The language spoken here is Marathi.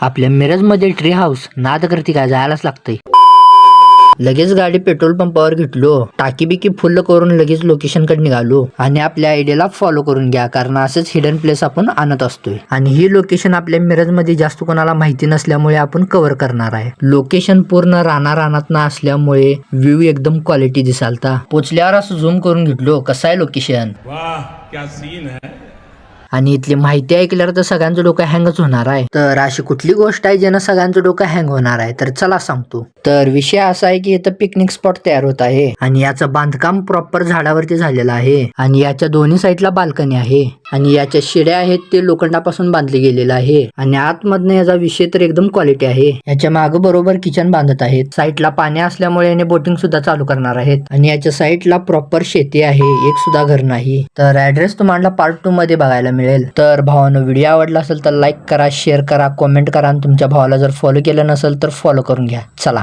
आपल्या मिरजमध्ये ट्री हाऊस नाद करती काय जायलाच लागतंय. लगेच गाडी पेट्रोल पंपावर घेतलो, टाकी बिकी फुल करून लगेच लोकेशन कडे निघालो आणि आपल्या आयडियाला फॉलो करून घ्या, कारण असंच हिडन प्लेस आपण आणत असतोय. आणि ही लोकेशन आपल्या मिरज मध्ये जास्त कोणाला माहिती नसल्यामुळे आपण कव्हर करणार आहे. लोकेशन पूर्ण रानात असल्यामुळे व्ह्यू एकदम क्वालिटी दिसालता. पोचल्यावर असं झूम करून घेतलो, कसं आहे लोकेशन. वाह क्या सीन है. आणि इथली माहिती ऐकल्यावर तर सगळ्यांचं डोकं हँगच होणार आहे. तर अशी कुठली गोष्ट आहे ज्यानं सगळ्यांचं डोकं हँग होणार आहे, तर चला सांगतो. तर विषय असा आहे की इथं पिकनिक स्पॉट तयार होत आहे आणि याचं बांधकाम प्रॉपर झाडावरती झालेलं आहे आणि याच्या दोन्ही साईडला बाल्कनी आहे आणि याच्या शिड्या आहेत ते लोखंडापासून बांधले गेलेलं आहे आणि आतमधनं याचा विषय तर एकदम क्वालिटी आहे. याच्या मागे बरोबर किचन बांधत आहेत. साईडला पाणी असल्यामुळे याने बोटिंग सुद्धा चालू करणार आहेत आणि याच्या साईडला प्रॉपर शेती आहे, एक सुद्धा घर नाही. तर ऍड्रेस तुम्हाला पार्ट 2 मध्ये बघायला मिळेल. तर भावानं व्हिडिओ आवडला असेल तर लाईक करा, शेअर करा, कमेंट करा आणि तुमच्या भावाला जर फॉलो केलं नसेल तर फॉलो करून घ्या. चला.